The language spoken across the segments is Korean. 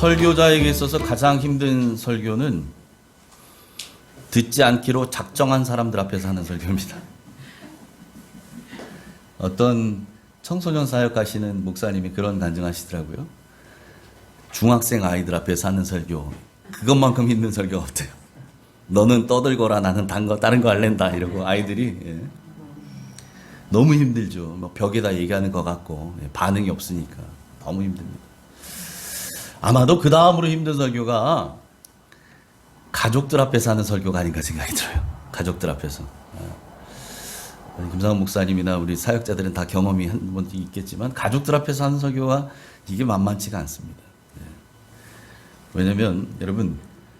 설교자에게 있어서 가장 힘든 설교는 듣지 않기로 작정한 사람들 앞에서 하는 설교입니다. 어떤 청소년 사역 하시는 목사님이 그런 간증하시더라고요. 중학생 아이들 앞에서 하는 설교, 그것만큼 힘든 설교가 없대요. 너는 떠들거라, 나는 다른 거 할랜다, 이러고 아이들이 너무 힘들죠. 뭐 벽에다 얘기하는 것 같고 반응이 없으니까 너무 힘듭니다. 아마도 그 다음으로 힘든 설교가 가족들 앞에서 하는 설교가 아닌가 생각이 들어요. 가족들 앞에서. 김상훈 목사님이나 우리 사역자들은 다 경험이 한 번 있겠지만 가족들 앞에서 하는 설교가 이게 만만치가 않습니다. 왜냐면 여러분,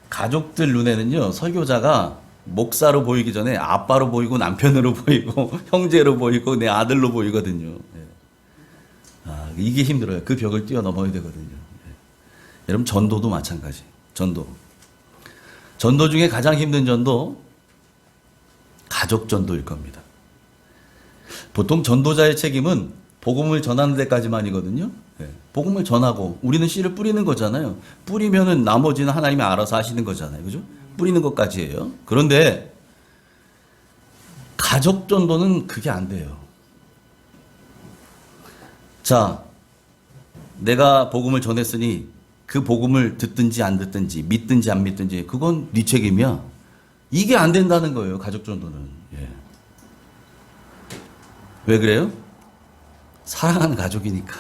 가족들 눈에는요, 설교자가 목사로 보이기 전에 아빠로 보이고 남편으로 보이고 형제로 보이고 내 아들로 보이거든요. 이게 힘들어요. 그 벽을 뛰어넘어야 되거든요. 여러분, 전도도 마찬가지. 전도 중에 가장 힘든 전도 가족 전도일 겁니다. 보통 전도자의 책임은 복음을 전하는 데까지만이거든요. 복음을 전하고 우리는 씨를 뿌리는 거잖아요. 뿌리면은 나머지는 하나님이 알아서 하시는 거잖아요. 그죠? 뿌리는 것까지예요. 그런데 가족 전도는 그게 안 돼요. 자, 내가 복음을 전했으니 그 복음을 듣든지 안 듣든지 믿든지 안 믿든지 그건 네 책임이야. 이게 안 된다는 거예요. 가족 전도는. 왜 그래요? 사랑하는 가족이니까.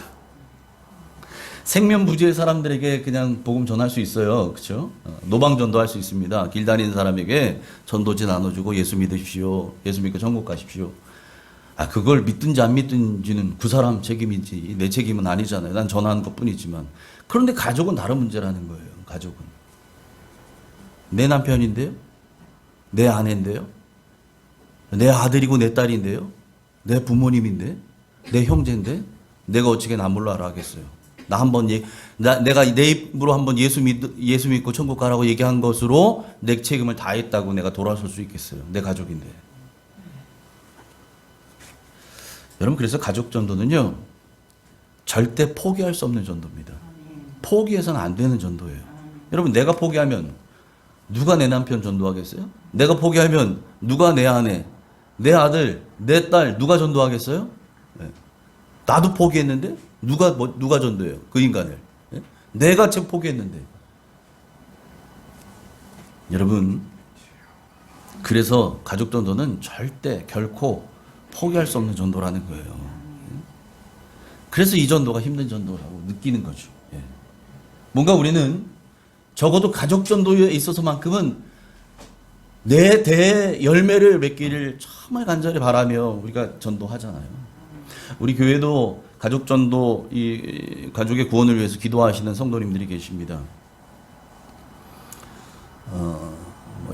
생면부지의 사람들에게 그냥 복음 전할 수 있어요. 그렇죠? 노방 전도할 수 있습니다. 길 다니는 사람에게 전도지 나눠주고 예수 믿으십시오. 예수 믿고 천국 가십시오. 그걸 믿든지 안 믿든지는 그 사람 책임이지 내 책임은 아니잖아요. 난 전하는 것뿐이지만. 그런데 가족은 다른 문제라는 거예요. 가족은. 내 남편인데요. 내 아내인데요. 내 아들이고 내 딸인데요. 내 부모님인데. 내 형제인데. 내가 어떻게 남을로 알아가겠어요. 내가 내 입으로 한번 예수 믿고 천국 가라고 얘기한 것으로 내 책임을 다했다고 내가 돌아설 수 있겠어요. 내 가족인데. 여러분, 그래서 가족 전도는요, 절대 포기할 수 없는 전도입니다. 포기해서는 안 되는 전도예요. 여러분, 내가 포기하면 누가 내 남편 전도하겠어요? 내가 포기하면 누가 내 아내, 내 아들, 내 딸 누가 전도하겠어요? 나도 포기했는데 누가 전도해요? 그 인간을. 내가 지금 포기했는데. 여러분, 그래서 가족 전도는 절대 결코 포기할 수 없는 전도라는 거예요. 그래서 이 전도가 힘든 전도라고 느끼는 거죠. 뭔가 우리는 적어도 가족 전도에 있어서만큼은 내 대의 열매를 맺기를 정말 간절히 바라며 우리가 전도하잖아요. 우리 교회도 가족 전도, 이 가족의 구원을 위해서 기도하시는 성도님들이 계십니다.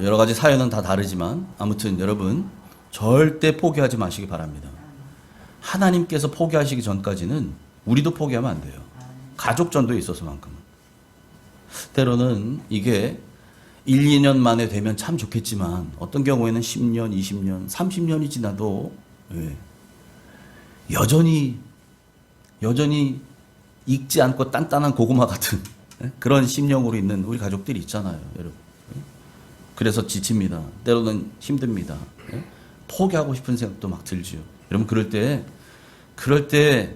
여러 가지 사연은 다 다르지만 아무튼 여러분, 절대 포기하지 마시기 바랍니다. 하나님께서 포기하시기 전까지는 우리도 포기하면 안 돼요. 가족 전도에 있어서만큼은. 때로는 이게 1, 2년 만에 되면 참 좋겠지만 어떤 경우에는 10년, 20년, 30년이 지나도 여전히 익지 않고 단단한 고구마 같은 그런 심령으로 있는 우리 가족들이 있잖아요, 여러분. 그래서 지칩니다. 때로는 힘듭니다. 포기하고 싶은 생각도 막 들죠. 여러분, 그럴 때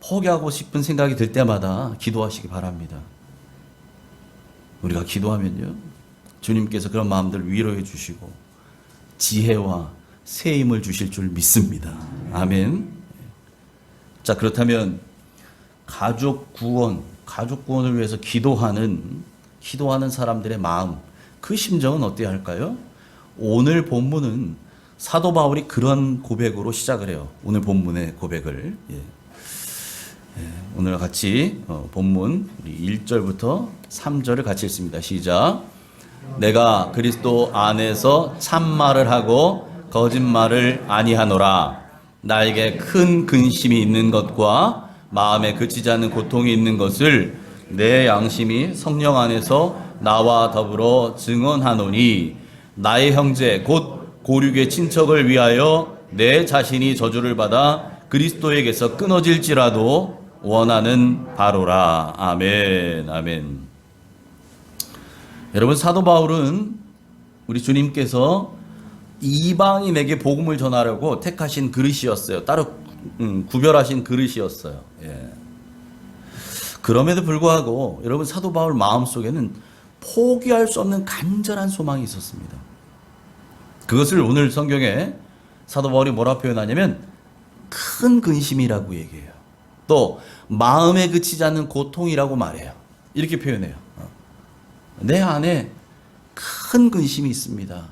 포기하고 싶은 생각이 들 때마다 기도하시기 바랍니다. 우리가 기도하면요, 주님께서 그런 마음들을 위로해 주시고 지혜와 새 힘을 주실 줄 믿습니다. 아멘. 자, 그렇다면 가족 구원을 위해서 기도하는 사람들의 마음, 그 심정은 어때야 할까요? 오늘 본문은 사도 바울이 그런 고백으로 시작을 해요. 오늘 본문의 고백을. 오늘 같이 본문 1절부터 3절을 같이 읽습니다. 시작. 내가 그리스도 안에서 참말을 하고 거짓말을 아니하노라. 나에게 큰 근심이 있는 것과 마음에 그치지 않는 고통이 있는 것을 내 양심이 성령 안에서 나와 더불어 증언하노니, 나의 형제 곧 고륙의 친척을 위하여 내 자신이 저주를 받아 그리스도에게서 끊어질지라도 원하는 바로라. 아멘. 아멘. 여러분, 사도 바울은 우리 주님께서 이방인에게 복음을 전하려고 택하신 그릇이었어요. 따로 구별하신 그릇이었어요. 예. 그럼에도 불구하고 여러분, 사도 바울 마음속에는 포기할 수 없는 간절한 소망이 있었습니다. 그것을 오늘 성경에 사도 바울이 뭐라 표현하냐면 큰 근심이라고 얘기해요. 또 마음에 그치지 않는 고통이라고 말해요. 이렇게 표현해요. 내 안에 큰 근심이 있습니다.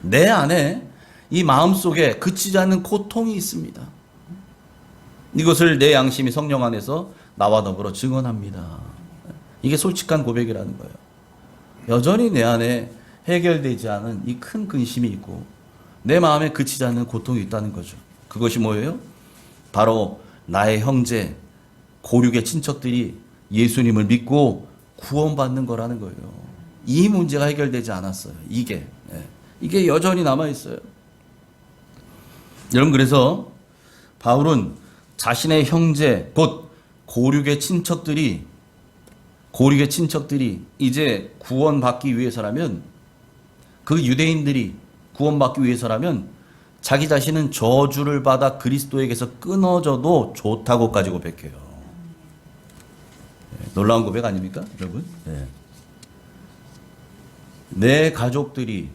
내 안에 이 마음속에 그치지 않는 고통이 있습니다. 이것을 내 양심이 성령 안에서 나와 더불어 증언합니다. 이게 솔직한 고백이라는 거예요. 여전히 내 안에 해결되지 않은 이 큰 근심이 있고 내 마음에 그치지 않는 고통이 있다는 거죠. 그것이 뭐예요? 바로 나의 형제, 고륙의 친척들이 예수님을 믿고 구원받는 거라는 거예요. 이 문제가 해결되지 않았어요. 이게 여전히 남아있어요. 여러분, 그래서 바울은 자신의 형제, 곧 고륙의 친척들이 이제 구원받기 위해서라면, 그 유대인들이 구원받기 위해서라면 자기 자신은 저주를 받아 그리스도에게서 끊어져도 좋다고까지 고백해요. 놀라운 고백 아닙니까, 여러분? 내 가족들이,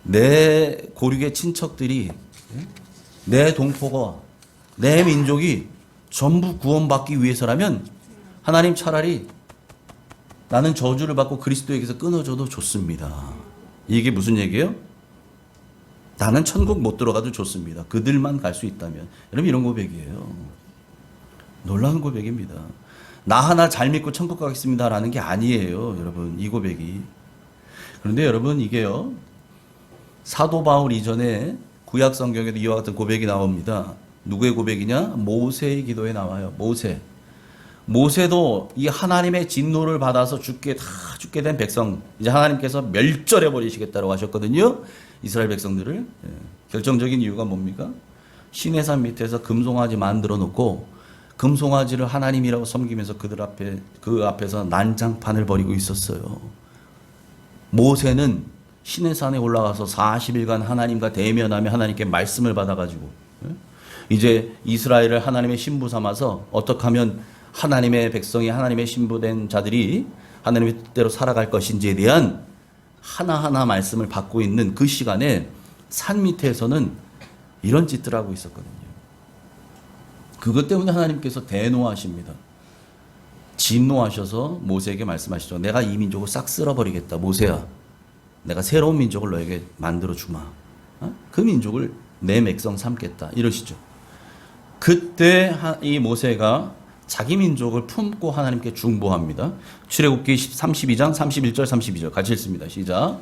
내 고륙의 친척들이, 내 동포가, 내 민족이 전부 구원받기 위해서라면 하나님 차라리 나는 저주를 받고 그리스도에게서 끊어져도 좋습니다. 이게 무슨 얘기예요? 나는 천국 못 들어가도 좋습니다. 그들만 갈 수 있다면. 여러분, 이런 고백이에요. 놀라운 고백입니다. 나 하나 잘 믿고 천국 가겠습니다라는 게 아니에요, 여러분. 이 고백이. 그런데 여러분, 이게요, 사도 바울 이전에 구약 성경에도 이와 같은 고백이 나옵니다. 누구의 고백이냐? 모세의 기도에 나와요. 모세도 이 하나님의 진노를 받아서 죽게 된 백성, 이제 하나님께서 멸절해 버리시겠다고 하셨거든요. 이스라엘 백성들을. 결정적인 이유가 뭡니까? 시내산 밑에서 금송아지 만들어 놓고 금송아지를 하나님이라고 섬기면서 그 앞에서 난장판을 벌이고 있었어요. 모세는 시내산에 올라가서 40일간 하나님과 대면하며 하나님께 말씀을 받아가지고 이제 이스라엘을 하나님의 신부 삼아서 어떻게 하면 하나님의 백성이 하나님의 신부된 자들이 하나님의 뜻대로 살아갈 것인지에 대한 하나하나 말씀을 받고 있는 그 시간에 산 밑에서는 이런 짓들 하고 있었거든요. 그것 때문에 하나님께서 대노하십니다. 진노하셔서 모세에게 말씀하시죠. 내가 이 민족을 싹 쓸어버리겠다. 모세야, 내가 새로운 민족을 너에게 만들어 주마. 그 민족을 내 백성 삼겠다. 이러시죠. 그때 이 모세가 자기 민족을 품고 하나님께 중보합니다. 출애굽기 32장 31절 32절 같이 읽습니다. 시작.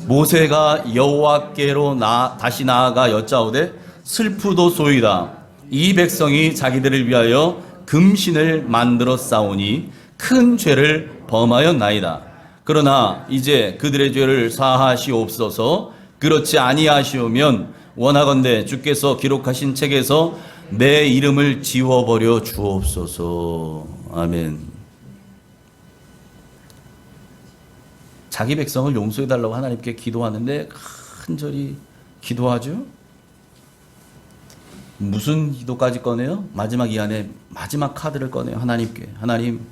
모세가 여호와께로 다시 나아가 여짜오되 슬프도소이다. 이 백성이 자기들을 위하여 금신을 만들어 싸우니 큰 죄를 범하였나이다. 그러나 이제 그들의 죄를 사하시옵소서. 그렇지 아니하시오면 원하건대 주께서 기록하신 책에서 내 이름을 지워버려 주옵소서. 아멘. 자기 백성을 용서해달라고 하나님께 기도하는데 간절히 기도하죠. 무슨 기도까지 꺼내요? 마지막 이 안에 마지막 카드를 꺼내요. 하나님께. 하나님,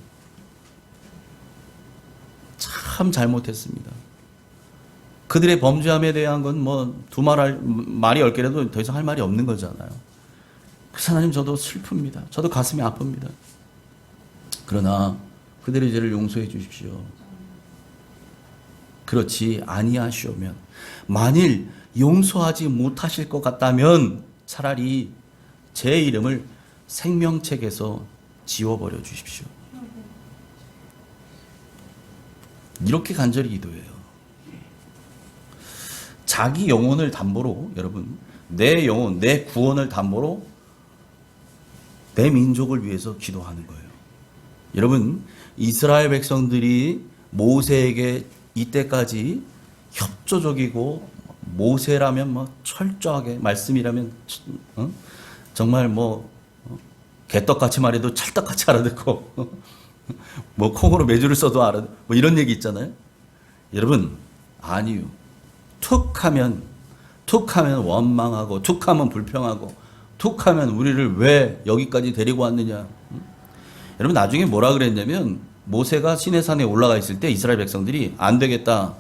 참 잘못했습니다. 그들의 범죄함에 대한 건 뭐 말이 10개라도 더 이상 할 말이 없는 거잖아요. 그래서 하나님, 저도 슬픕니다. 저도 가슴이 아픕니다. 그러나 그들의 죄를 용서해 주십시오. 그렇지 아니하시오면, 만일 용서하지 못하실 것 같다면 차라리 제 이름을 생명책에서 지워버려 주십시오. 이렇게 간절히 기도해요. 자기 영혼을 담보로, 여러분, 내 영혼, 내 구원을 담보로 내 민족을 위해서 기도하는 거예요. 여러분, 이스라엘 백성들이 모세에게 이때까지 협조적이고, 모세라면 뭐 철저하게, 말씀이라면 정말 뭐 개떡같이 말해도 찰떡같이 알아듣고 뭐 콩으로 매주를 써도 알아. 뭐 이런 얘기 있잖아요. 여러분, 아니요. 툭하면 원망하고, 툭하면 불평하고, 툭하면 우리를 왜 여기까지 데리고 왔느냐. 여러분, 나중에 뭐라 그랬냐면, 모세가 시내산에 올라가 있을 때 이스라엘 백성들이 안 되겠다.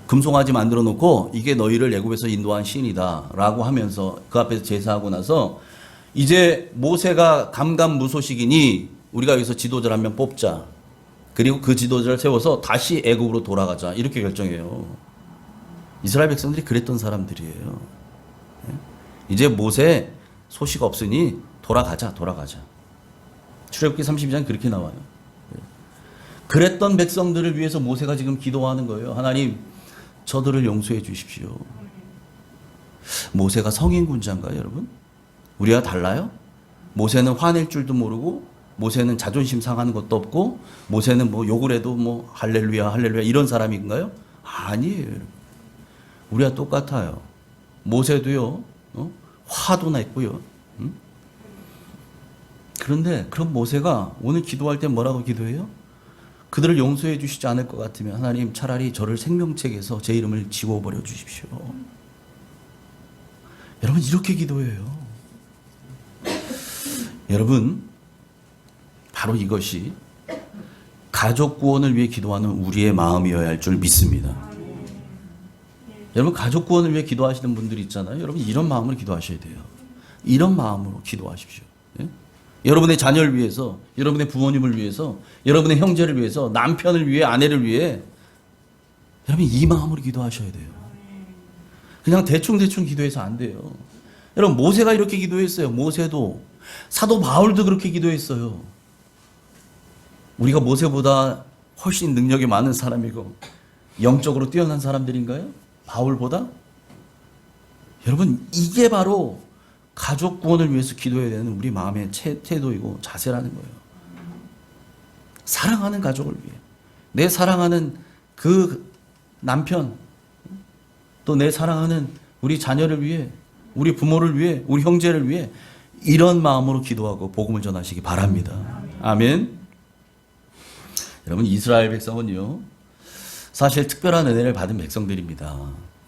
금송아지 만들어 놓고 이게 너희를 애굽에서 인도한 신이다 라고 하면서 그 앞에서 제사하고 나서 이제 모세가 감감무소식이니 우리가 여기서 지도자를 한 명 뽑자. 그리고 그 지도자를 세워서 다시 애굽으로 돌아가자. 이렇게 결정해요. 이스라엘 백성들이 그랬던 사람들이에요. 이제 모세 소식 없으니 돌아가자. 출애굽기 32장 그렇게 나와요. 그랬던 백성들을 위해서 모세가 지금 기도하는 거예요. 하나님, 저들을 용서해 주십시오. 모세가 성인군자인가요, 여러분? 우리와 달라요? 모세는 화낼 줄도 모르고, 모세는 자존심 상하는 것도 없고, 모세는 뭐 욕을 해도 뭐 할렐루야 이런 사람인가요? 아니에요. 우리와 똑같아요. 모세도요, 화도 냈고요. 그런데 그럼 모세가 오늘 기도할 때 뭐라고 기도해요? 그들을 용서해 주시지 않을 것 같으면 하나님 차라리 저를 생명책에서 제 이름을 지워버려 주십시오. 여러분, 이렇게 기도해요. 여러분, 바로 이것이 가족 구원을 위해 기도하는 우리의 마음이어야 할 줄 믿습니다. 여러분, 가족 구원을 위해 기도하시는 분들이 있잖아요. 여러분, 이런 마음으로 기도하셔야 돼요. 이런 마음으로 기도하십시오. 예? 여러분의 자녀를 위해서, 여러분의 부모님을 위해서, 여러분의 형제를 위해서, 남편을 위해, 아내를 위해, 여러분 이 마음으로 기도하셔야 돼요. 그냥 대충 기도해서 안 돼요. 여러분, 모세가 이렇게 기도했어요. 모세도, 사도 바울도 그렇게 기도했어요. 우리가 모세보다 훨씬 능력이 많은 사람이고 영적으로 뛰어난 사람들인가요? 바울보다? 여러분, 이게 바로 가족 구원을 위해서 기도해야 되는 우리 마음의 태도이고 자세라는 거예요. 사랑하는 가족을 위해, 내 사랑하는 그 남편, 또 내 사랑하는 우리 자녀를 위해, 우리 부모를 위해, 우리 형제를 위해 이런 마음으로 기도하고 복음을 전하시기 바랍니다. 아멘. 여러분, 이스라엘 백성은요, 사실 특별한 은혜를 받은 백성들입니다.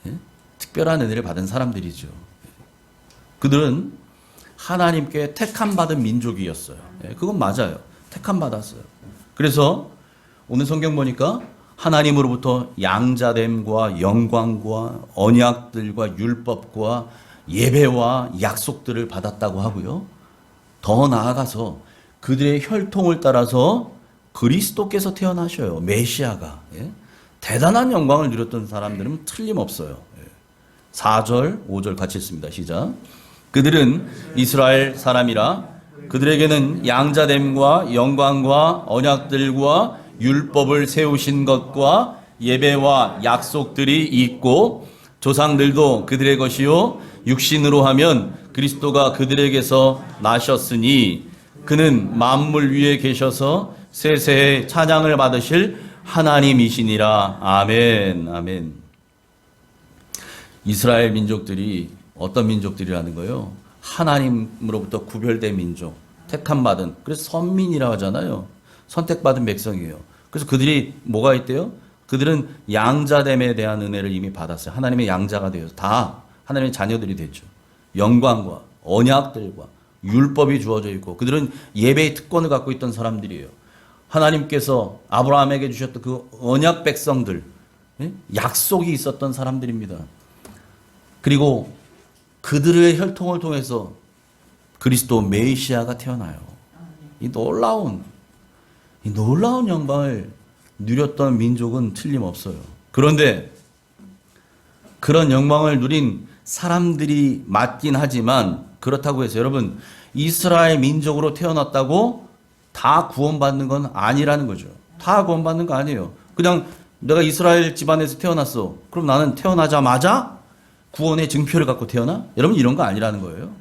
예? 특별한 은혜를 받은 사람들이죠. 그들은 하나님께 택함받은 민족이었어요. 예, 그건 맞아요. 택함받았어요. 그래서 오늘 성경 보니까 하나님으로부터 양자됨과 영광과 언약들과 율법과 예배와 약속들을 받았다고 하고요. 더 나아가서 그들의 혈통을 따라서 그리스도께서 태어나셔요. 메시아가. 예? 대단한 영광을 누렸던 사람들은 틀림없어요. 4절, 5절 같이 읽습니다. 시작. 그들은 이스라엘 사람이라 그들에게는 양자됨과 영광과 언약들과 율법을 세우신 것과 예배와 약속들이 있고 조상들도 그들의 것이요 육신으로 하면 그리스도가 그들에게서 나셨으니 그는 만물 위에 계셔서 세세에 찬양을 받으실 하나님이시니라. 아멘. 아멘. 이스라엘 민족들이 어떤 민족들이라는 거예요? 하나님으로부터 구별된 민족, 택함받은, 그래서 선민이라고 하잖아요. 선택받은 백성이에요. 그래서 그들이 뭐가 있대요? 그들은 양자됨에 대한 은혜를 이미 받았어요. 하나님의 양자가 되어서 다 하나님의 자녀들이 됐죠. 영광과 언약들과 율법이 주어져 있고 그들은 예배의 특권을 갖고 있던 사람들이에요. 하나님께서 아브라함에게 주셨던 그 언약 백성들, 약속이 있었던 사람들입니다. 그리고 그들의 혈통을 통해서 그리스도 메시아가 태어나요. 이 놀라운 영광을 누렸던 민족은 틀림없어요. 그런데 그런 영광을 누린 사람들이 맞긴 하지만 그렇다고 해서 여러분 이스라엘 민족으로 태어났다고 다 구원받는 건 아니라는 거죠. 다 구원받는 거 아니에요. 그냥 내가 이스라엘 집안에서 태어났어. 그럼 나는 태어나자마자 구원의 증표를 갖고 태어나? 여러분 이런 거 아니라는 거예요.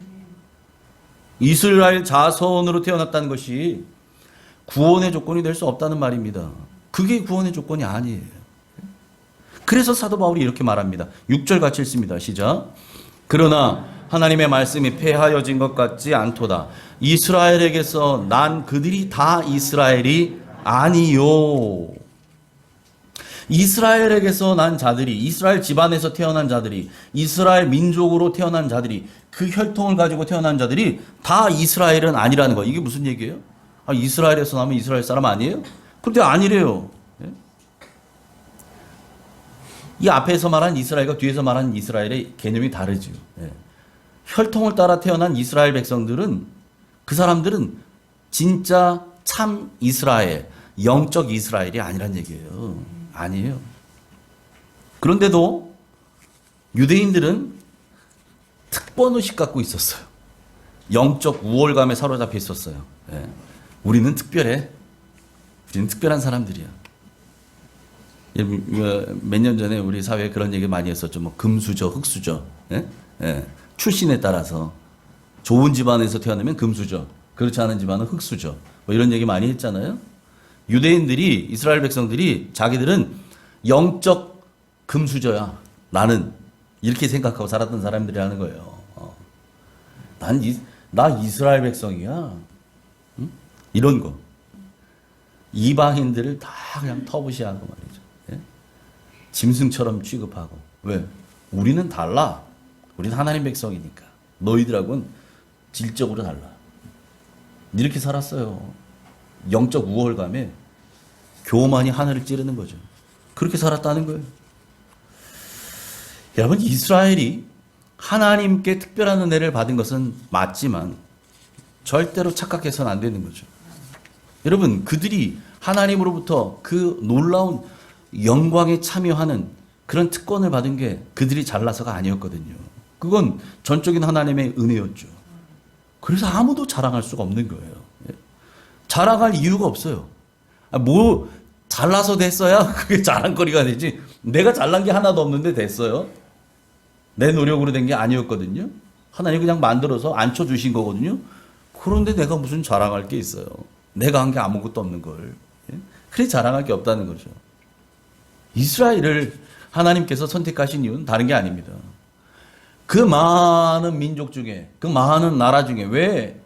이스라엘 자손으로 태어났다는 것이 구원의 조건이 될 수 없다는 말입니다. 그게 구원의 조건이 아니에요. 그래서 사도 바울이 이렇게 말합니다. 6절 같이 읽습니다. 시작. 그러나 하나님의 말씀이 폐하여진 것 같지 않도다. 이스라엘에게서 난 그들이 다 이스라엘이 아니요. 이스라엘에게서 난 자들이, 이스라엘 집안에서 태어난 자들이, 이스라엘 민족으로 태어난 자들이, 그 혈통을 가지고 태어난 자들이 다 이스라엘은 아니라는 거. 이게 무슨 얘기예요? 아, 이스라엘에서 나면 이스라엘 사람 아니에요? 그런데 아니래요. 이 앞에서 말한 이스라엘과 뒤에서 말한 이스라엘의 개념이 다르죠. 혈통을 따라 태어난 이스라엘 백성들은, 그 사람들은 진짜 참 이스라엘, 영적 이스라엘이 아니란 얘기예요. 아니에요. 그런데도 유대인들은 특권의식 갖고 있었어요. 영적 우월감에 사로잡혀 있었어요. 우리는 특별해. 우리는 특별한 사람들이야. 몇 년 전에 우리 사회에 그런 얘기 많이 했었죠. 뭐 금수저, 흙수저. 출신에 따라서 좋은 집안에서 태어나면 금수저, 그렇지 않은 집안은 흙수저. 뭐 이런 얘기 많이 했잖아요. 유대인들이, 이스라엘 백성들이 자기들은 영적 금수저야. 나는 이렇게 생각하고 살았던 사람들이라는 거예요. 나 이스라엘 백성이야. 응? 이런 거. 이방인들을 다 그냥 터부시하고 말이죠. 짐승처럼 취급하고. 왜? 우리는 달라. 우리는 하나님 백성이니까. 너희들하고는 질적으로 달라. 이렇게 살았어요. 영적 우월감에 교만이 하늘을 찌르는 거죠. 그렇게 살았다는 거예요. 여러분, 이스라엘이 하나님께 특별한 은혜를 받은 것은 맞지만 절대로 착각해서는 안 되는 거죠. 여러분, 그들이 하나님으로부터 그 놀라운 영광에 참여하는 그런 특권을 받은 게 그들이 잘나서가 아니었거든요. 그건 전적인 하나님의 은혜였죠. 그래서 아무도 자랑할 수가 없는 거예요. 자랑할 이유가 없어요. 뭐 잘나서 됐어야 그게 자랑거리가 되지. 내가 잘난 게 하나도 없는데 됐어요. 내 노력으로 된 게 아니었거든요. 하나님 그냥 만들어서 앉혀주신 거거든요. 그런데 내가 무슨 자랑할 게 있어요. 내가 한 게 아무것도 없는 걸. 그래 자랑할 게 없다는 거죠. 이스라엘을 하나님께서 선택하신 이유는 다른 게 아닙니다. 그 많은 민족 중에, 그 많은 나라 중에 왜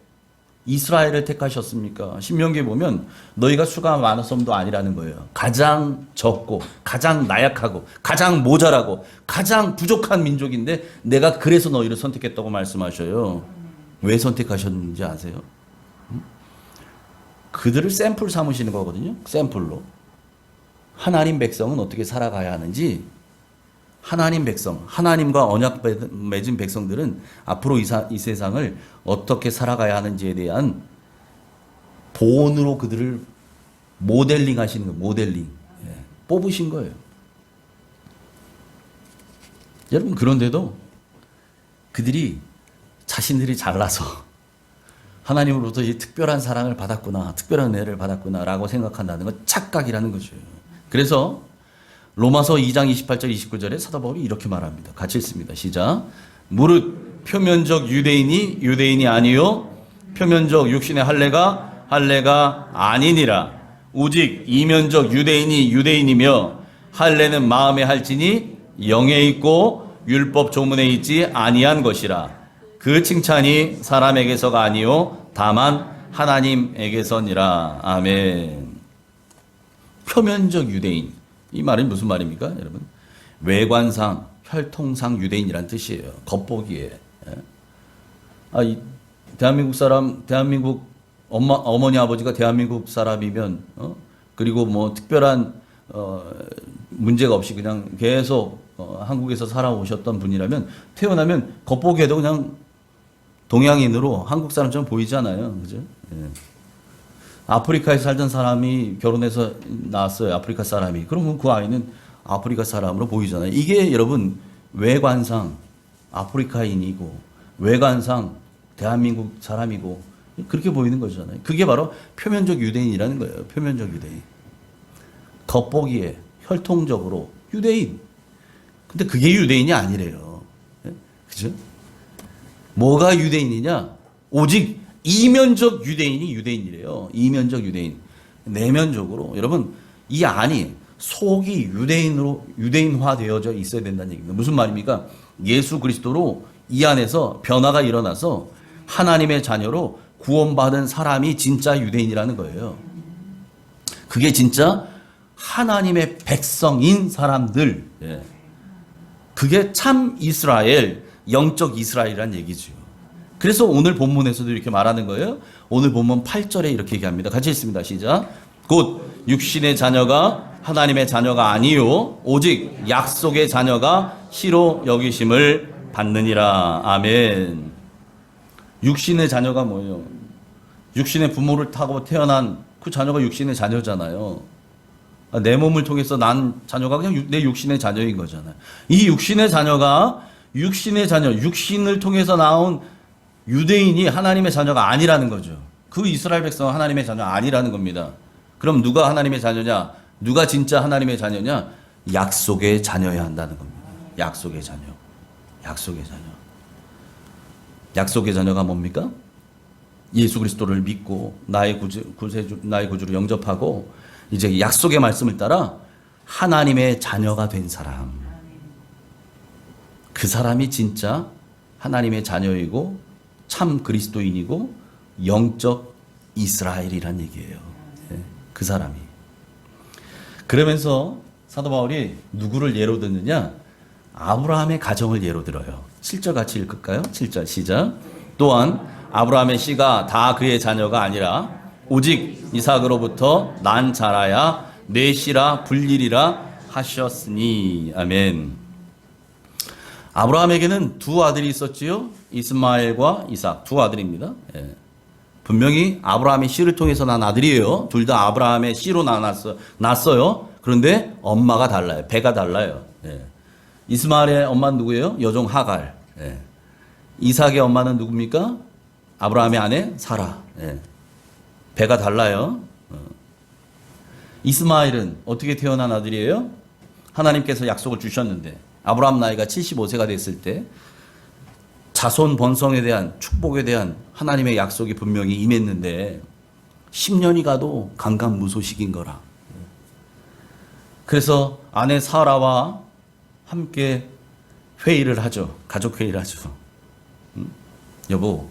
이스라엘을 택하셨습니까? 신명기에 보면 너희가 수가 많았음도 아니라는 거예요. 가장 적고, 가장 나약하고, 가장 모자라고, 가장 부족한 민족인데 내가 그래서 너희를 선택했다고 말씀하셔요. 왜 선택하셨는지 아세요? 그들을 샘플 삼으시는 거거든요. 샘플로. 하나님 백성은 어떻게 살아가야 하는지, 하나님 백성, 하나님과 언약 맺은 백성들은 앞으로 이 세상을 어떻게 살아가야 하는지에 대한 본으로 그들을 모델링 하시는 거예요. 모델링. 뽑으신 거예요. 여러분, 그런데도 그들이 자신들이 잘나서 하나님으로부터 이 특별한 사랑을 받았구나, 특별한 은혜를 받았구나라고 생각한다는 건 착각이라는 거죠. 그래서 로마서 2장 28절 29절에 사도 바울이 이렇게 말합니다. 같이 읽습니다. 시작. 무릇 표면적 유대인이 유대인이 아니요 표면적 육신의 할례가 아니니라. 오직 이면적 유대인이 유대인이며 할례는 마음에 할지니 영에 있고 율법 조문에 있지 아니한 것이라. 그 칭찬이 사람에게서가 아니요 다만 하나님에게서니라. 아멘. 표면적 유대인. 이 말은 무슨 말입니까, 여러분? 외관상, 혈통상 유대인이란 뜻이에요. 겉보기에. 이 대한민국 사람, 대한민국 어머니 아버지가 대한민국 사람이면, 그리고 뭐 특별한 문제가 없이 그냥 계속 한국에서 살아오셨던 분이라면 태어나면 겉보기에도 그냥 동양인으로 한국 사람처럼 보이잖아요, 그죠? 아프리카에 살던 사람이 결혼해서 낳았어요. 아프리카 사람이. 그러면 그 아이는 아프리카 사람으로 보이잖아요. 이게 여러분 외관상 아프리카인이고 외관상 대한민국 사람이고 그렇게 보이는 거잖아요. 그게 바로 표면적 유대인이라는 거예요. 표면적 유대인. 겉보기에 혈통적으로 유대인. 근데 그게 유대인이 아니래요. 그죠? 뭐가 유대인이냐? 오직 이면적 유대인이 유대인이래요. 이면적 유대인. 내면적으로. 여러분, 이 안이, 속이 유대인화 되어져 있어야 된다는 얘기입니다. 무슨 말입니까? 예수 그리스도로 이 안에서 변화가 일어나서 하나님의 자녀로 구원받은 사람이 진짜 유대인이라는 거예요. 그게 진짜 하나님의 백성인 사람들. 예. 그게 참 이스라엘, 영적 이스라엘이란 얘기죠. 그래서 오늘 본문에서도 이렇게 말하는 거예요. 오늘 본문 8절에 이렇게 얘기합니다. 같이 읽습니다. 시작. 곧 육신의 자녀가 하나님의 자녀가 아니요 오직 약속의 자녀가 시로 여기심을 받느니라. 아멘. 육신의 자녀가 뭐예요? 육신의 부모를 타고 태어난 그 자녀가 육신의 자녀잖아요. 내 몸을 통해서 난 자녀가 그냥 내 육신의 자녀인 거잖아요. 이 육신의 자녀가 육신의 자녀, 육신을 통해서 나온 유대인이 하나님의 자녀가 아니라는 거죠. 그 이스라엘 백성은 하나님의 자녀 아니라는 겁니다. 그럼 누가 하나님의 자녀냐? 누가 진짜 하나님의 자녀냐? 약속의 자녀여야 한다는 겁니다. 약속의 자녀. 약속의 자녀. 약속의 자녀가 뭡니까? 예수 그리스도를 믿고 나의 구주로 영접하고 이제 약속의 말씀을 따라 하나님의 자녀가 된 사람. 그 사람이 진짜 하나님의 자녀이고 참 그리스도인이고 영적 이스라엘이란 얘기예요. 그 사람이. 그러면서 사도 바울이 누구를 예로 드느냐? 아브라함의 가정을 예로 들어요. 7절 같이 읽을까요? 7절 시작. 또한 아브라함의 씨가 다 그의 자녀가 아니라 오직 이삭으로부터 난 자라야 내 씨라 불리리라 하셨으니. 아멘. 아브라함에게는 두 아들이 있었지요. 이스마엘과 이삭. 두 아들입니다. 예. 분명히 아브라함의 씨를 통해서 난 아들이에요. 둘 다 아브라함의 씨로 낳았어요. 그런데 엄마가 달라요. 배가 달라요. 예. 이스마엘의 엄마는 누구예요? 여종 하갈. 예. 이삭의 엄마는 누굽니까? 아브라함의 아내 사라. 예. 배가 달라요. 이스마엘은 어떻게 태어난 아들이에요? 하나님께서 약속을 주셨는데 아브라함 나이가 75세가 됐을 때 자손 번성에 대한 축복에 대한 하나님의 약속이 분명히 임했는데 10년이 가도 강간무소식인 거라. 그래서 아내 사라와 함께 회의를 하죠. 가족 회의를 하죠. 여보,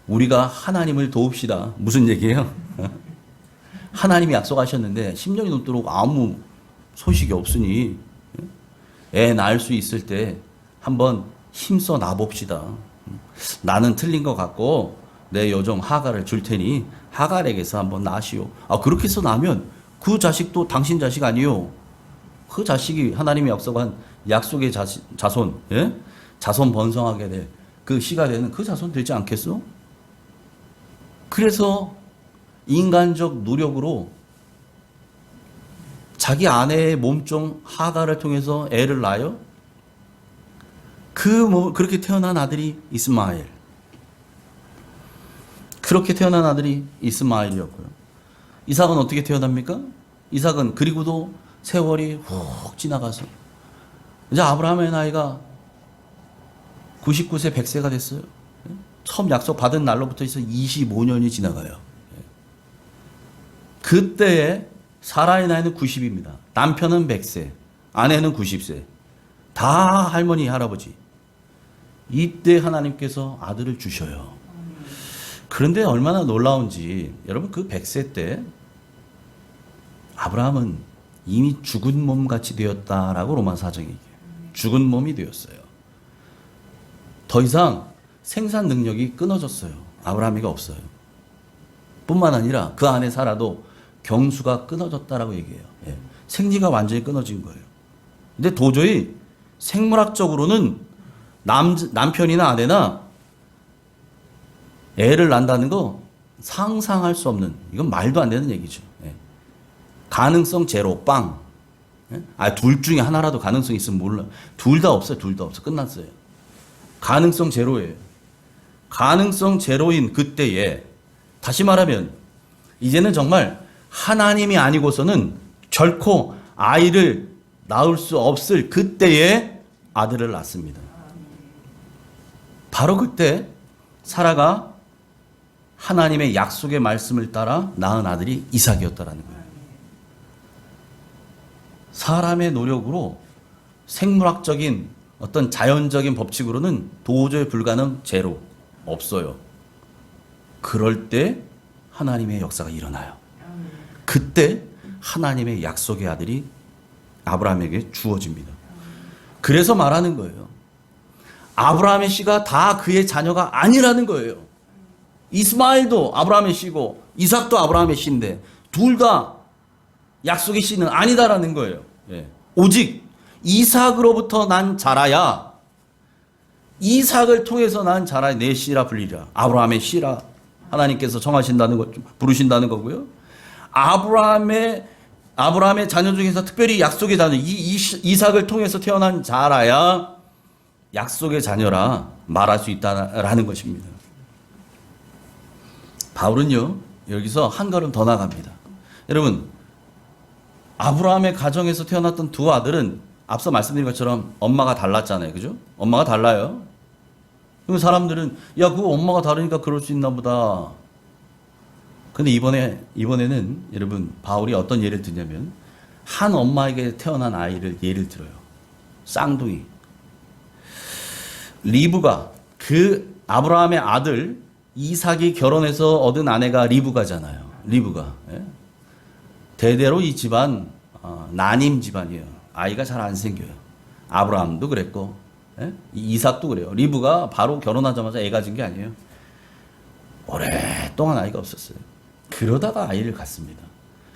우리가 하나님을 도웁시다. 무슨 얘기예요? 하나님이 약속하셨는데 10년이 넘도록 아무 소식이 없으니 애 낳을 수 있을 때 한번 힘써 놔봅시다. 나는 틀린 것 같고 내 여종 하갈을 줄 테니 하갈에게서 한번 낳으시오. 그렇게 해서 낳으면 그 자식도 당신 자식 아니요. 그 자식이 하나님이 약속한 약속의 자손, 예? 자손 번성하게 될 그 씨가 되는 그 자손 되지 않겠어? 그래서 인간적 노력으로 자기 아내의 몸종 하갈을 통해서 애를 낳아요. 그렇게 태어난 아들이 이스마엘. 그렇게 태어난 아들이 이스마엘이었고요. 이삭은 어떻게 태어납니까? 이삭은 그리고도 세월이 훅 지나가서 이제 아브라함의 나이가 99세 100세가 됐어요. 처음 약속 받은 날로부터 해서 25년이 지나가요. 그때에 사라의 나이는 90입니다. 남편은 100세, 아내는 90세. 다 할머니, 할아버지. 이때 하나님께서 아들을 주셔요. 그런데 얼마나 놀라운지 여러분 그 100세 때 아브라함은 이미 죽은 몸같이 되었다라고 로마서 4장에 얘기해요. 죽은 몸이 되었어요. 더 이상 생산 능력이 끊어졌어요. 아브라함이가 없어요. 뿐만 아니라 그 안에 살아도 경수가 끊어졌다라고 얘기해요. 예. 생리가 완전히 끊어진 거예요. 근데 도저히 생물학적으로는 남편이나 아내나 애를 낳는다는 거 상상할 수 없는, 이건 말도 안 되는 얘기죠. 예. 가능성 제로, 빵. 예? 둘 중에 하나라도 가능성이 있으면 몰라. 둘 다 없어요. 둘 다 없어. 끝났어요. 가능성 제로예요. 가능성 제로인 그때에, 다시 말하면 이제는 정말 하나님이 아니고서는 결코 아이를 낳을 수 없을 그때에 아들을 낳습니다. 바로 그때 사라가 하나님의 약속의 말씀을 따라 낳은 아들이 이삭이었다라는 거예요. 사람의 노력으로 생물학적인 어떤 자연적인 법칙으로는 도저히 불가능, 제로, 없어요. 그럴 때 하나님의 역사가 일어나요. 그때 하나님의 약속의 아들이 아브라함에게 주어집니다. 그래서 말하는 거예요. 아브라함의 씨가 다 그의 자녀가 아니라는 거예요. 이스마엘도 아브라함의 씨고 이삭도 아브라함의 씨인데 둘 다 약속의 씨는 아니다라는 거예요. 예. 오직 이삭으로부터 난 자라야, 이삭을 통해서 난 자라야 내 씨라 불리라. 아브라함의 씨라 하나님께서 정하신다는 것, 부르신다는 거고요. 아브라함의 자녀 중에서 특별히 약속의 자녀, 이삭을 통해서 태어난 자라야 약속의 자녀라 말할 수 있다라는 것입니다. 바울은요, 여기서 한 걸음 더 나갑니다. 여러분, 아브라함의 가정에서 태어났던 두 아들은 앞서 말씀드린 것처럼 엄마가 달랐잖아요. 그죠? 엄마가 달라요. 그럼 사람들은, 야, 그거 엄마가 다르니까 그럴 수 있나 보다. 근데 이번에는 여러분, 바울이 어떤 예를 드냐면, 한 엄마에게 태어난 아이를 예를 들어요. 쌍둥이. 리브가, 그 아브라함의 아들 이삭이 결혼해서 얻은 아내가 리브가잖아요. 리브가. 예? 대대로 이 집안 난임 집안이에요. 아이가 잘 안 생겨요. 아브라함도 그랬고, 예? 이삭도 그래요. 리브가 바로 결혼하자마자 애 가진 게 아니에요. 오랫동안 아이가 없었어요. 그러다가 아이를 갖습니다.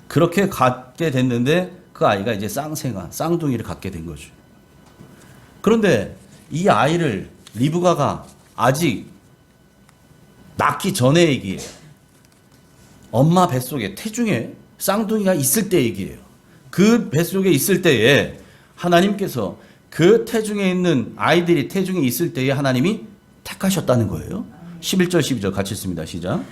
그렇게 갖게 됐는데 그 아이가 이제 쌍둥이를 갖게 된 거죠. 그런데 이 아이를 리브가가 아직 낳기 전의 얘기예요. 엄마 뱃속에 태중에 쌍둥이가 있을 때 얘기예요. 그 뱃속에 있을 때에 하나님께서 그 태중에 있는 아이들이 태중에 있을 때에 하나님이 택하셨다는 거예요. 11절 12절 같이 읽습니다. 시작.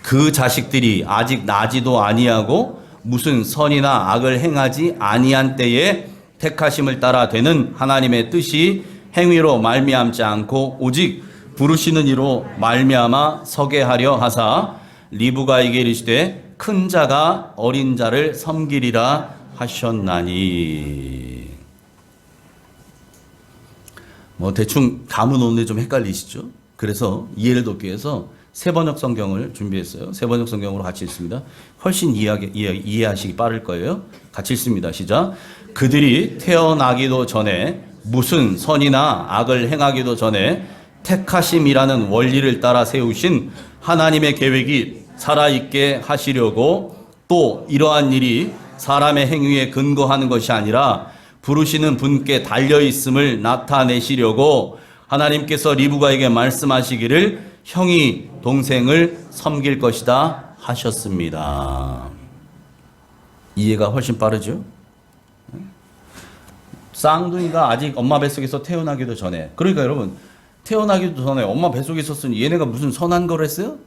그 자식들이 아직 나지도 아니하고 무슨 선이나 악을 행하지 아니한 때에 택하심을 따라 되는 하나님의 뜻이 행위로 말미암지 않고 오직 부르시는 이로 말미암아 서게 하려 하사 리브가에게 이르시되 큰 자가 어린 자를 섬기리라 하셨나니. 뭐 대충 감은 오는데 좀 헷갈리시죠? 그래서 이해를 돕기 위해서 세번역 성경을 준비했어요. 세번역 성경으로 같이 읽습니다. 훨씬 이해하시기 빠를 거예요. 같이 읽습니다. 시작. 그들이 태어나기도 전에 무슨 선이나 악을 행하기도 전에 택하심이라는 원리를 따라 세우신 하나님의 계획이 살아있게 하시려고 또 이러한 일이 사람의 행위에 근거하는 것이 아니라 부르시는 분께 달려있음을 나타내시려고 하나님께서 리브가에게 말씀하시기를 형이 동생을 섬길 것이다 하셨습니다. 이해가 훨씬 빠르죠? 쌍둥이가 아직 엄마 뱃속에서 태어나기도 전에, 그러니까 여러분 태어나기도 전에 엄마 뱃속에 있었으니 얘네가 무슨 선한 걸 했어요?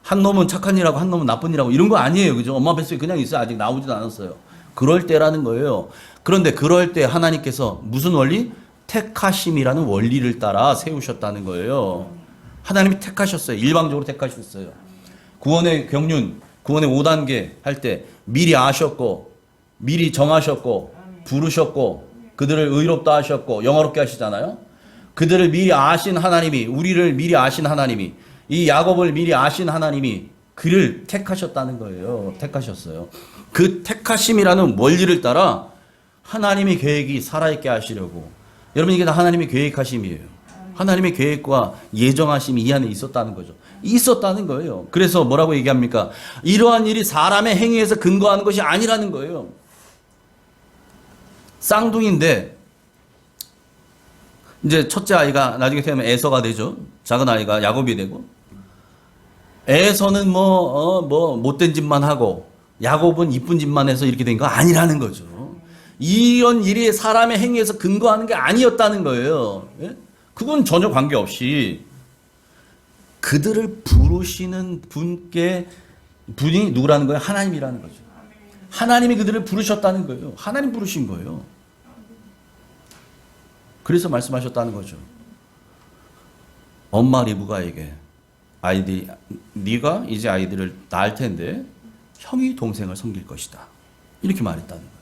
한 놈은 착한 일하고 한 놈은 나쁜 일하고 이런 거 아니에요. 그죠? 엄마 뱃속에 그냥 있어요. 아직 나오지도 않았어요. 그럴 때라는 거예요. 그런데 그럴 때 하나님께서 무슨 원리? 택하심이라는 원리를 따라 세우셨다는 거예요. 하나님이 택하셨어요. 일방적으로 택하셨어요. 구원의 경륜, 구원의 5단계 할 때 미리 아셨고 미리 정하셨고 부르셨고 그들을 의롭다 하셨고 영화롭게 하시잖아요. 그들을 미리 아신 하나님이, 우리를 미리 아신 하나님이, 이 야곱을 미리 아신 하나님이 그를 택하셨다는 거예요. 택하셨어요. 그 택하심이라는 원리를 따라 하나님의 계획이 살아있게 하시려고. 여러분 이게 다 하나님의 계획하심이에요. 하나님의 계획과 예정하심이 이 안에 있었다는 거죠. 있었다는 거예요. 그래서 뭐라고 얘기합니까? 이러한 일이 사람의 행위에서 근거하는 것이 아니라는 거예요. 쌍둥이인데 이제 첫째 아이가 나중에 태어나면 에서가 되죠. 작은 아이가 야곱이 되고, 에서는 못된 짓만 하고 야곱은 이쁜 짓만 해서 이렇게 된 거 아니라는 거죠. 이런 일이 사람의 행위에서 근거하는 게 아니었다는 거예요. 예? 그건 전혀 관계없이 그들을 부르시는 분이 누구라는 거예요? 하나님이라는 거죠. 하나님이 그들을 부르셨다는 거예요. 하나님 부르신 거예요. 그래서 말씀하셨다는 거죠. 엄마 리브가에게 네가 이제 아이들을 낳을 텐데 형이 동생을 섬길 것이다. 이렇게 말했다는 거예요.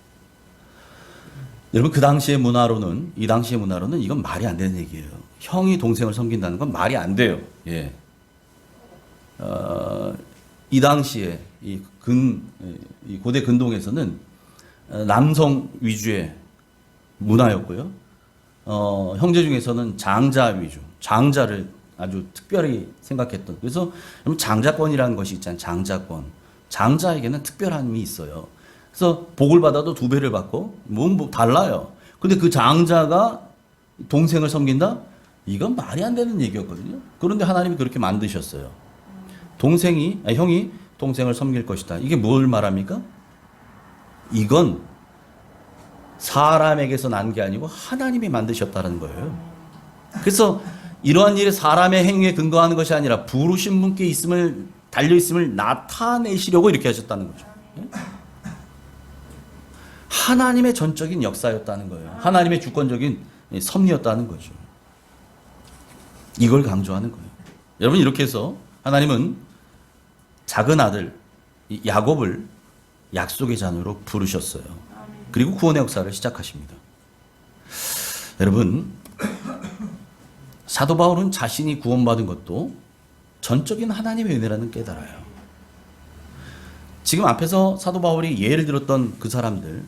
여러분 이 당시의 문화로는 이건 말이 안 되는 얘기예요. 형이 동생을 섬긴다는 건 말이 안 돼요. 예. 이 당시에 이 고대 근동에서는 남성 위주의 문화였고요. 형제 중에서는 장자 위주, 장자를 아주 특별히 생각했던. 그래서 장자권이라는 것이 있잖아요. 장자권. 장자에게는 특별한 힘이 있어요. 그래서 복을 받아도 2배를 받고 뭐 달라요. 근데 그 장자가 동생을 섬긴다? 이건 말이 안 되는 얘기였거든요. 그런데 하나님이 그렇게 만드셨어요. 형이 동생을 섬길 것이다. 이게 뭘 말합니까? 이건 사람에게서 난 게 아니고 하나님이 만드셨다는 거예요. 그래서 이러한 일이 사람의 행위에 근거하는 것이 아니라 부르신 분께 달려있음을 나타내시려고 이렇게 하셨다는 거죠. 하나님의 전적인 역사였다는 거예요. 하나님의 주권적인 섭리였다는 거죠. 이걸 강조하는 거예요. 여러분 이렇게 해서 하나님은 작은 아들 야곱을 약속의 자녀로 부르셨어요. 그리고 구원의 역사를 시작하십니다. 여러분 사도 바울은 자신이 구원받은 것도 전적인 하나님의 은혜라는 깨달아요. 지금 앞에서 사도 바울이 예를 들었던 그 사람들,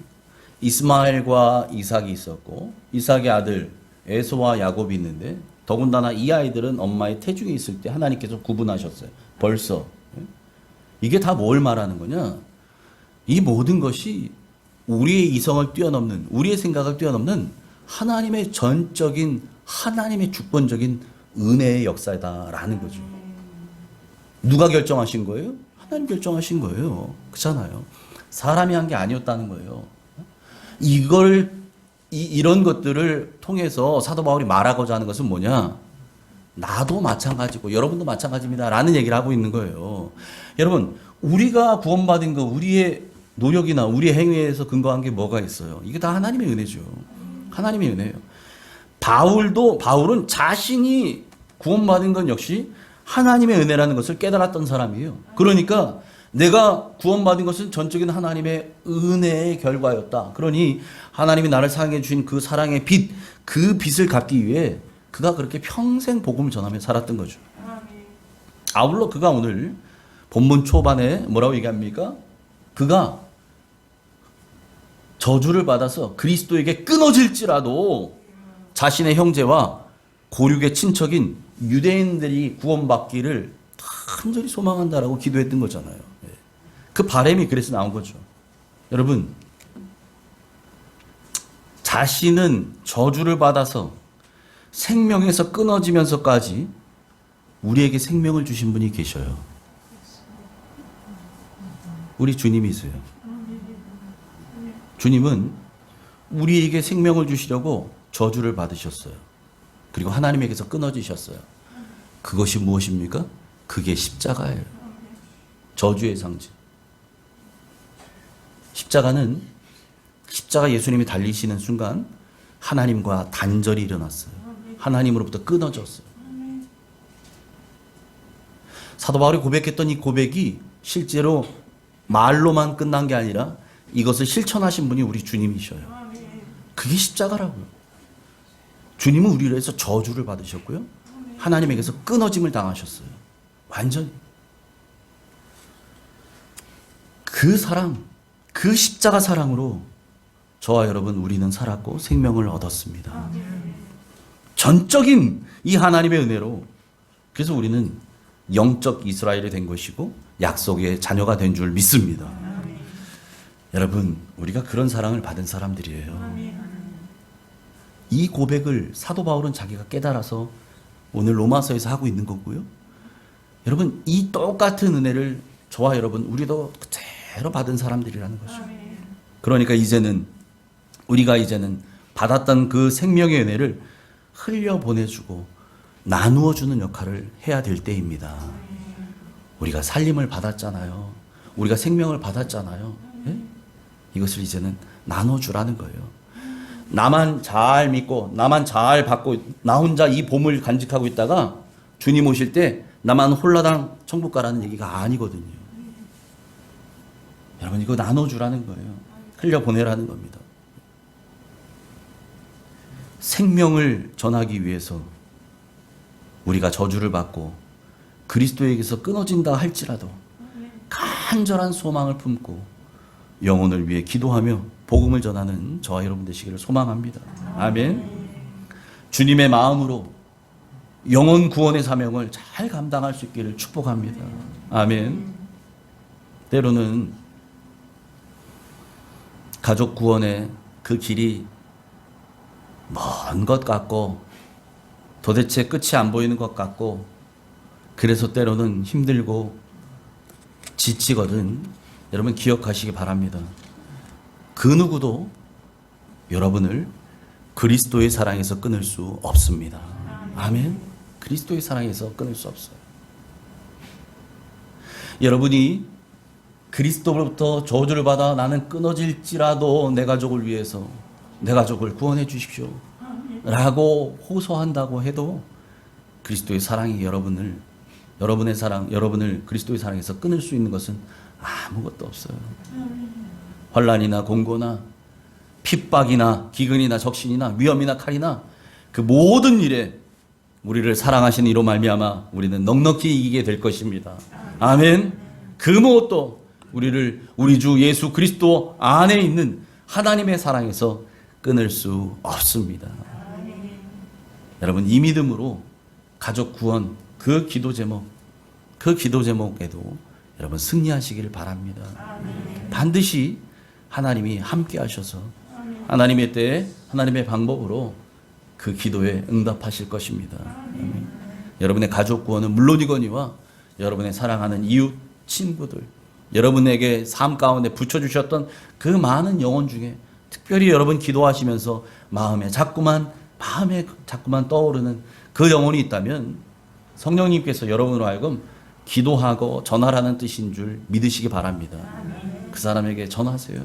이스마엘과 이삭이 있었고 이삭의 아들 에서와 야곱이 있는데 더군다나 이 아이들은 엄마의 태중에 있을 때 하나님께서 구분하셨어요. 벌써. 이게 다 뭘 말하는 거냐? 이 모든 것이 우리의 이성을 뛰어넘는, 우리의 생각을 뛰어넘는 하나님의 전적인, 하나님의 주권적인 은혜의 역사다라는 거죠. 누가 결정하신 거예요? 하나님 결정하신 거예요. 그렇잖아요. 사람이 한 게 아니었다는 거예요. 이런 것들을 통해서 사도 바울이 말하고자 하는 것은 뭐냐? 나도 마찬가지고 여러분도 마찬가지입니다. 라는 얘기를 하고 있는 거예요. 여러분, 우리가 구원받은 거, 우리의 노력이나 우리의 행위에서 근거한 게 뭐가 있어요? 이게 다 하나님의 은혜죠. 하나님의 은혜예요. 바울은 자신이 구원받은 건 역시 하나님의 은혜라는 것을 깨달았던 사람이에요. 그러니까 내가 구원받은 것은 전적인 하나님의 은혜의 결과였다. 그러니 하나님이 나를 사랑해 주신 그 사랑의 빛, 그 빛을 갚기 위해 그가 그렇게 평생 복음을 전하며 살았던 거죠. 아울러 그가 오늘 본문 초반에 뭐라고 얘기합니까? 그가 저주를 받아서 그리스도에게 끊어질지라도 자신의 형제와 고륙의 친척인 유대인들이 구원받기를 간절히 소망한다라고 기도했던 거잖아요. 그 바람이 그래서 나온 거죠. 여러분, 자신은 저주를 받아서 생명에서 끊어지면서까지 우리에게 생명을 주신 분이 계셔요. 우리 주님이세요. 주님은 우리에게 생명을 주시려고 저주를 받으셨어요. 그리고 하나님에게서 끊어지셨어요. 그것이 무엇입니까? 그게 십자가예요. 저주의 상징. 십자가 예수님이 달리시는 순간 하나님과 단절이 일어났어요. 하나님으로부터 끊어졌어요. 사도 바울이 고백했던 이 고백이 실제로 말로만 끝난 게 아니라 이것을 실천하신 분이 우리 주님이셔요. 그게 십자가라고요. 주님은 우리를 위해서 저주를 받으셨고요. 하나님에게서 끊어짐을 당하셨어요. 완전히. 그 사랑, 그 십자가 사랑으로 저와 여러분 우리는 살았고 생명을 얻었습니다. 전적인 이 하나님의 은혜로 그래서 우리는 영적 이스라엘이 된 것이고 약속의 자녀가 된 줄 믿습니다. 여러분, 우리가 그런 사랑을 받은 사람들이에요. 이 고백을 사도 바울은 자기가 깨달아서 오늘 로마서에서 하고 있는 거고요. 여러분, 이 똑같은 은혜를 저와 여러분 우리도 그대로 받은 사람들이라는 거죠. 그러니까 우리가 이제는 받았던 그 생명의 은혜를 흘려보내주고 나누어주는 역할을 해야 될 때입니다. 우리가 살림을 받았잖아요. 우리가 생명을 받았잖아요. 예? 이것을 이제는 나눠주라는 거예요. 나만 잘 믿고 나만 잘 받고 나 혼자 이 봄을 간직하고 있다가 주님 오실 때 나만 홀라당 천국 가라는 얘기가 아니거든요. 여러분, 이거 나눠주라는 거예요. 흘려보내라는 겁니다. 생명을 전하기 위해서 우리가 저주를 받고 그리스도에게서 끊어진다 할지라도 간절한 소망을 품고 영혼을 위해 기도하며 복음을 전하는 저와 여러분 되시기를 소망합니다. 아멘. 주님의 마음으로 영혼 구원의 사명을 잘 감당할 수 있기를 축복합니다. 아멘. 때로는 가족 구원의 그 길이 먼 것 같고 도대체 끝이 안 보이는 것 같고 그래서 때로는 힘들고 지치거든. 여러분 기억하시기 바랍니다. 그 누구도 여러분을 그리스도의 사랑에서 끊을 수 없습니다. 아멘. 그리스도의 사랑에서 끊을 수 없어요. 여러분이 그리스도로부터 저주를 받아 나는 끊어질지라도 내 가족을 위해서 내 가족을 구원해 주십시오 라고 호소한다고 해도 그리스도의 사랑이 여러분을 그리스도의 사랑에서 끊을 수 있는 것은 아무것도 없어요. 환난이나 공고나 핍박이나 기근이나 적신이나 위험이나 칼이나 그 모든 일에 우리를 사랑하시는 이로 말미암아 우리는 넉넉히 이기게 될 것입니다. 아멘. 그 무엇도 우리를 우리 주 예수 그리스도 안에 있는 하나님의 사랑에서 끊을 수 없습니다. 여러분 이 믿음으로 가족 구원 그 기도 제목에도 여러분 승리하시기를 바랍니다. 반드시 하나님이 함께 하셔서 하나님의 때에 하나님의 방법으로 그 기도에 응답하실 것입니다. 여러분의 가족 구원은 물론이거니와 여러분의 사랑하는 이웃, 친구들, 여러분에게 삶 가운데 붙여주셨던 그 많은 영혼 중에 특별히 여러분 기도하시면서 마음에 자꾸만 떠오르는 그 영혼이 있다면 성령님께서 여러분으로 하여금 기도하고 전하라는 뜻인 줄 믿으시기 바랍니다. 그 사람에게 전하세요.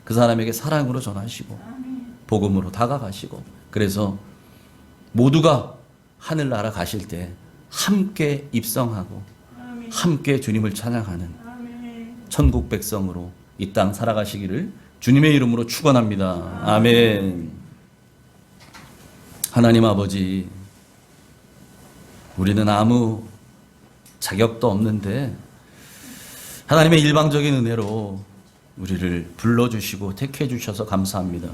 그 사람에게 사랑으로 전하시고 복음으로 다가가시고 그래서 모두가 하늘나라 가실 때 함께 입성하고 함께 주님을 찬양하는 천국 백성으로 이 땅 살아가시기를 주님의 이름으로 축원합니다. 아멘. 하나님 아버지, 우리는 아무 자격도 없는데 하나님의 일방적인 은혜로 우리를 불러주시고 택해 주셔서 감사합니다.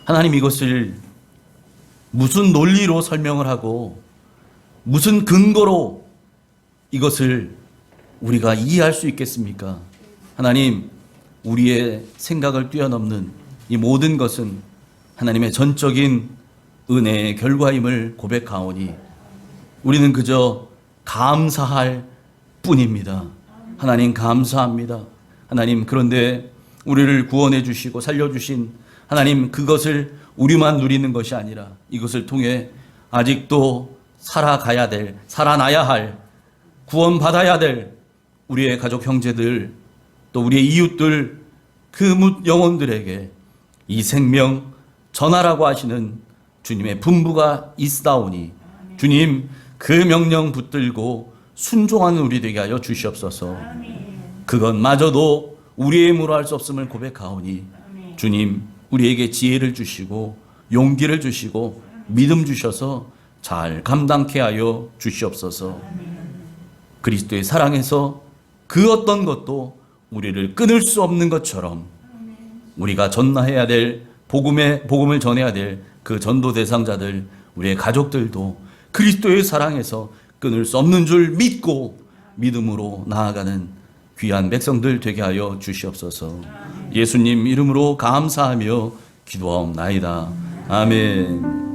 하나님 이것을 무슨 논리로 설명을 하고 무슨 근거로 이것을 우리가 이해할 수 있겠습니까? 하나님, 우리의 생각을 뛰어넘는 이 모든 것은 하나님의 전적인 은혜의 결과임을 고백하오니 우리는 그저 감사할 뿐입니다. 하나님 감사합니다. 하나님 그런데 우리를 구원해 주시고 살려주신 하나님 그것을 우리만 누리는 것이 아니라 이것을 통해 아직도 살아나야 할 구원받아야 될 우리의 가족 형제들 또 우리의 이웃들 그 영혼들에게 이 생명 전하라고 하시는 주님의 분부가 있사오니 주님 그 명령 붙들고 순종하는 우리 되게 하여 주시옵소서. 그것마저도 우리의 힘으로 할 수 없음을 고백하오니 주님 우리에게 지혜를 주시고 용기를 주시고 믿음 주셔서 잘 감당케 하여 주시옵소서. 그리스도의 사랑에서 그 어떤 것도 우리를 끊을 수 없는 것처럼 우리가 전해야 될 복음을 전해야 될 그 전도 대상자들 우리의 가족들도 그리스도의 사랑에서 끊을 수 없는 줄 믿고 믿음으로 나아가는 귀한 백성들 되게 하여 주시옵소서. 예수님 이름으로 감사하며 기도하옵나이다. 아멘.